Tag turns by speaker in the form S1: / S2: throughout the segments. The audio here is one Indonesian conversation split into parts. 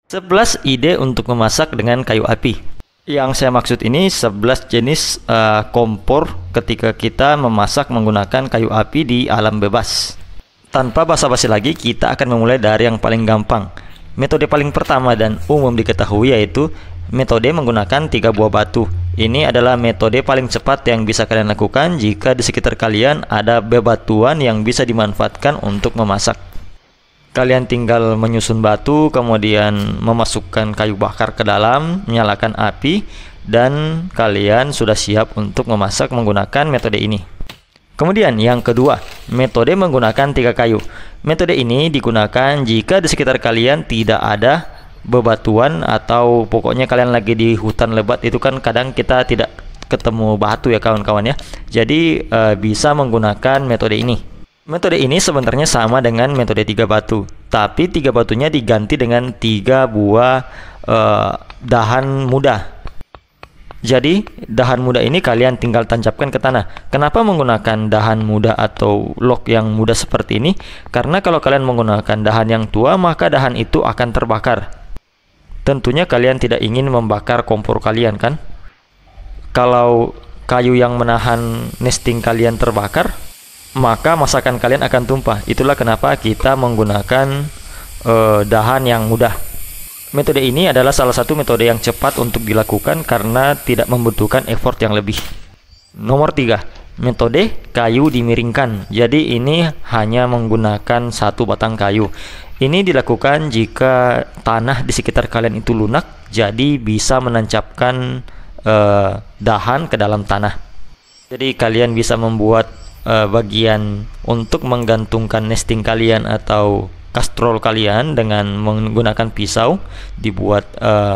S1: 11 ide untuk memasak dengan kayu api. Yang saya maksud ini 11 jenis kompor ketika kita memasak menggunakan kayu api di alam bebas. Tanpa basa-basi lagi, kita akan memulai dari yang paling gampang. Metode paling pertama dan umum diketahui yaitu metode menggunakan 3 buah batu. Ini adalah metode paling cepat yang bisa kalian lakukan jika di sekitar kalian ada bebatuan yang bisa dimanfaatkan untuk memasak. Kalian tinggal menyusun batu, kemudian memasukkan kayu bakar ke dalam, menyalakan api, dan kalian sudah siap untuk memasak menggunakan metode ini. Kemudian yang kedua, metode menggunakan 3 kayu. Metode ini digunakan jika di sekitar kalian tidak ada bebatuan atau pokoknya kalian lagi di hutan lebat, itu kan kadang kita tidak ketemu batu ya kawan-kawan ya. Jadi bisa menggunakan metode ini. Metode ini sebenarnya sama dengan metode 3 batu, tapi 3 batunya diganti dengan 3 buah dahan muda. Jadi dahan muda ini kalian tinggal tancapkan ke tanah. Kenapa menggunakan dahan muda atau log yang muda seperti ini? Karena kalau kalian menggunakan dahan yang tua, maka dahan itu akan terbakar. Tentunya kalian tidak ingin membakar kompor kalian kan? Kalau kayu yang menahan nesting kalian terbakar, maka masakan kalian akan tumpah. Itulah kenapa kita menggunakan dahan yang mudah. Metode ini adalah salah satu metode yang cepat untuk dilakukan karena tidak membutuhkan effort yang lebih. Nomor 3, metode kayu dimiringkan. Jadi ini hanya menggunakan 1 batang kayu. Ini dilakukan jika tanah di sekitar kalian itu lunak, jadi bisa menancapkan dahan ke dalam tanah. Jadi kalian bisa membuat bagian untuk menggantungkan nesting kalian atau kastrol kalian dengan menggunakan pisau, dibuat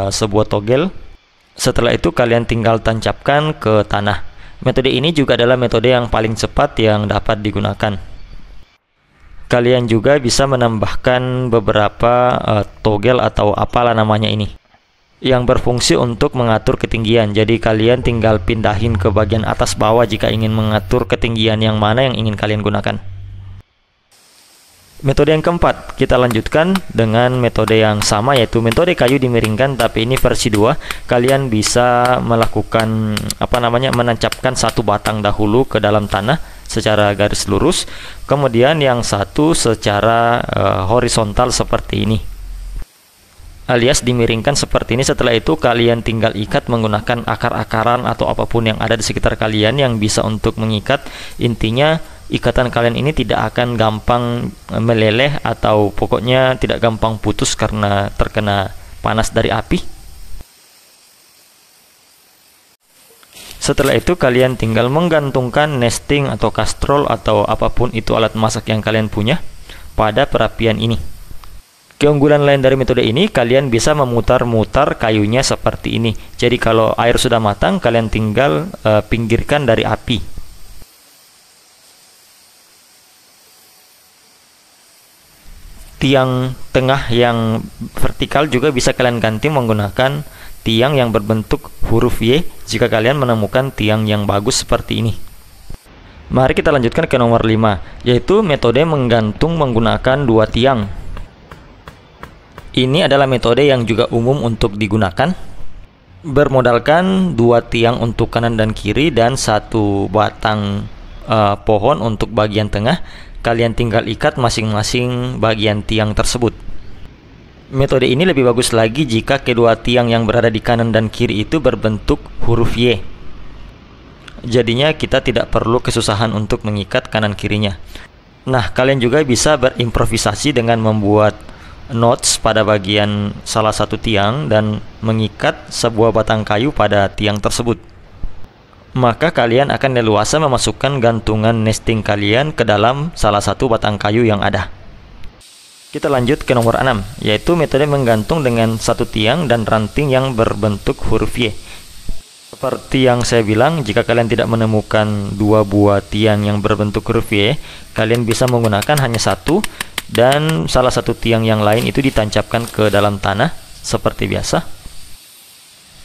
S1: sebuah togel. Setelah itu kalian tinggal tancapkan ke tanah. Metode ini juga adalah metode yang paling cepat yang dapat digunakan. Kalian juga bisa menambahkan beberapa togel atau apalah namanya ini, yang berfungsi untuk mengatur ketinggian. Jadi kalian tinggal pindahin ke bagian atas bawah jika ingin mengatur ketinggian yang mana yang ingin kalian gunakan. Metode yang keempat, kita lanjutkan dengan metode yang sama yaitu metode kayu dimiringkan, tapi ini versi 2. Kalian bisa melakukan menancapkan 1 batang dahulu ke dalam tanah secara garis lurus, kemudian yang satu secara horizontal seperti ini, alias dimiringkan seperti ini. Setelah itu kalian tinggal ikat menggunakan akar-akaran atau apapun yang ada di sekitar kalian yang bisa untuk mengikat. Intinya ikatan kalian ini tidak akan gampang meleleh atau pokoknya tidak gampang putus karena terkena panas dari api. Setelah itu kalian tinggal menggantungkan nesting atau kastrol atau apapun itu alat masak yang kalian punya pada perapian ini. Keunggulan lain dari metode ini, kalian bisa memutar-mutar kayunya seperti ini. Jadi kalau air sudah matang, kalian tinggal pinggirkan dari api. Tiang tengah yang vertikal juga bisa kalian ganti menggunakan tiang yang berbentuk huruf Y jika kalian menemukan tiang yang bagus seperti ini. Mari kita lanjutkan ke nomor 5, yaitu metode menggantung menggunakan 2 tiang. Ini adalah metode yang juga umum untuk digunakan. Bermodalkan 2 tiang untuk kanan dan kiri dan 1 batang pohon untuk bagian tengah. Kalian tinggal ikat masing-masing bagian tiang tersebut. Metode ini lebih bagus lagi jika kedua tiang yang berada di kanan dan kiri itu berbentuk huruf Y. Jadinya kita tidak perlu kesusahan untuk mengikat kanan kirinya. Nah, kalian juga bisa berimprovisasi dengan membuat knots pada bagian salah satu tiang dan mengikat sebuah batang kayu pada tiang tersebut. Maka kalian akan leluasa memasukkan gantungan nesting kalian ke dalam salah satu batang kayu yang ada. Kita lanjut ke nomor 6, yaitu metode menggantung dengan 1 tiang dan ranting yang berbentuk huruf Y. Seperti yang saya bilang, jika kalian tidak menemukan 2 buah tiang yang berbentuk huruf Y, kalian bisa menggunakan hanya 1 dan salah satu tiang yang lain itu ditancapkan ke dalam tanah seperti biasa.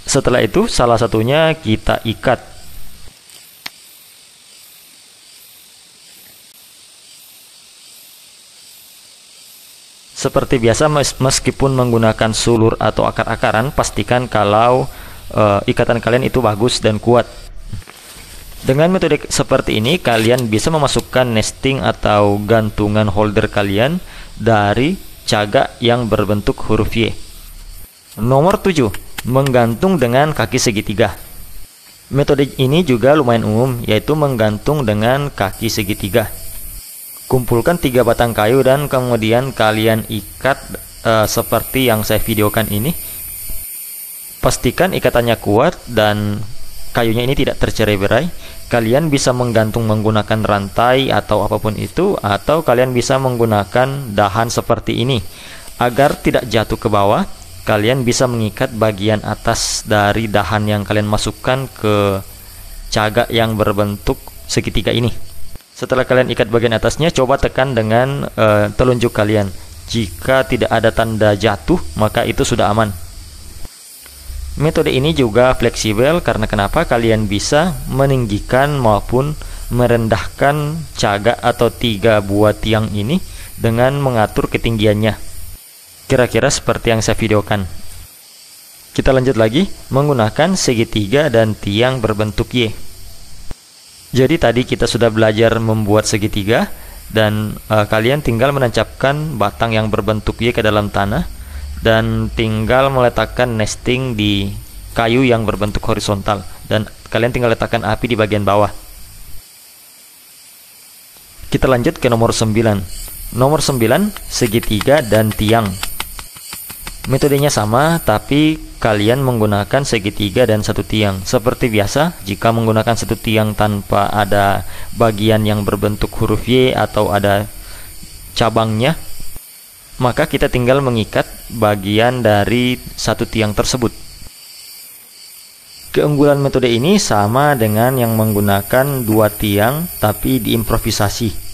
S1: Setelah itu salah satunya kita ikat. Seperti biasa, meskipun menggunakan sulur atau akar-akaran, pastikan kalau ikatan kalian itu bagus dan kuat. Dengan metode seperti ini, kalian bisa memasukkan nesting atau gantungan holder kalian dari cagak yang berbentuk huruf Y. Nomor 7, menggantung dengan kaki segitiga. Metode ini juga lumayan umum, yaitu menggantung dengan kaki segitiga. Kumpulkan 3 batang kayu dan kemudian kalian ikat seperti yang saya videokan ini. Pastikan ikatannya kuat dan kayunya ini tidak tercerai-berai. Kalian bisa menggantung menggunakan rantai atau apapun itu, atau kalian bisa menggunakan dahan seperti ini. Agar tidak jatuh ke bawah, kalian bisa mengikat bagian atas dari dahan yang kalian masukkan ke cagak yang berbentuk segitiga ini. Setelah kalian ikat bagian atasnya, coba tekan dengan telunjuk kalian. Jika tidak ada tanda jatuh, maka itu sudah aman. Metode ini juga fleksibel karena kenapa? Kalian bisa meninggikan maupun merendahkan cagak atau 3 buah tiang ini dengan mengatur ketinggiannya. Kira-kira seperti yang saya videokan. Kita lanjut lagi menggunakan segitiga dan tiang berbentuk Y. Jadi tadi kita sudah belajar membuat segitiga dan kalian tinggal menancapkan batang yang berbentuk Y ke dalam tanah dan tinggal meletakkan nesting di kayu yang berbentuk horizontal dan kalian tinggal letakkan api di bagian bawah. Kita lanjut ke nomor 9. Nomor 9, segitiga dan tiang. Metodenya sama, tapi kalian menggunakan segitiga dan 1 tiang. Seperti biasa, jika menggunakan 1 tiang tanpa ada bagian yang berbentuk huruf Y atau ada cabangnya, maka kita tinggal mengikat bagian dari 1 tiang tersebut. Keunggulan metode ini sama dengan yang menggunakan 2 tiang tapi diimprovisasi,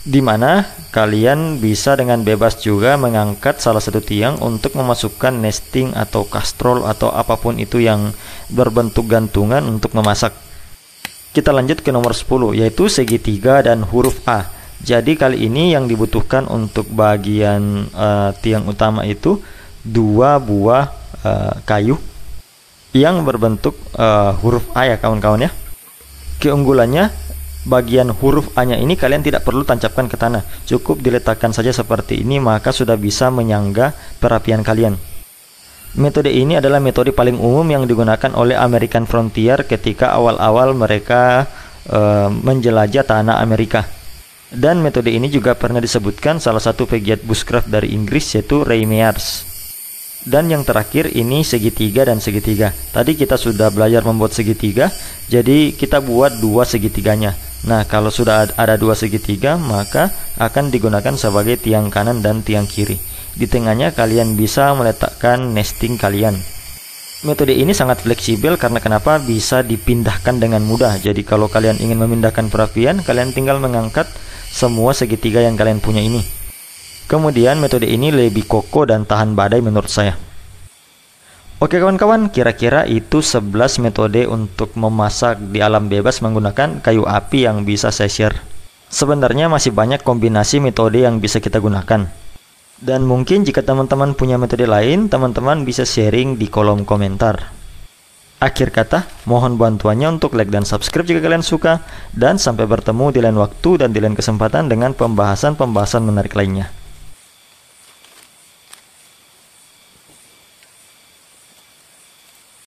S1: di mana kalian bisa dengan bebas juga mengangkat salah 1 tiang untuk memasukkan nesting atau kastrol atau apapun itu yang berbentuk gantungan untuk memasak. Kita lanjut ke nomor 10, yaitu segitiga dan huruf A. Jadi kali ini yang dibutuhkan untuk bagian tiang utama itu 2 buah kayu yang berbentuk huruf A ya kawan-kawan ya. Keunggulannya, bagian huruf A-nya ini kalian tidak perlu tancapkan ke tanah, cukup diletakkan saja seperti ini, maka sudah bisa menyangga perapian kalian. Metode ini adalah metode paling umum yang digunakan oleh American Frontier ketika awal-awal mereka menjelajah tanah Amerika. Dan metode ini juga pernah disebutkan salah satu pegiat bushcraft dari Inggris, yaitu Ray Mears. Dan yang terakhir ini segitiga dan segitiga. Tadi kita sudah belajar membuat segitiga, jadi kita buat 2 segitiganya. Nah, kalau sudah ada 2 segitiga, maka akan digunakan sebagai tiang kanan dan tiang kiri. Di tengahnya kalian bisa meletakkan nesting kalian. Metode ini sangat fleksibel karena kenapa? Bisa dipindahkan dengan mudah. Jadi kalau kalian ingin memindahkan perapian, kalian tinggal mengangkat semua segitiga yang kalian punya ini. Kemudian metode ini lebih kokoh dan tahan badai menurut saya. Oke kawan-kawan, kira-kira itu 11 metode untuk memasak di alam bebas menggunakan kayu api yang bisa saya share. Sebenarnya masih banyak kombinasi metode yang bisa kita gunakan. Dan mungkin jika teman-teman punya metode lain, teman-teman bisa sharing di kolom komentar. Akhir kata, mohon bantuannya untuk like dan subscribe jika kalian suka. Dan sampai bertemu di lain waktu dan di lain kesempatan dengan pembahasan-pembahasan menarik lainnya.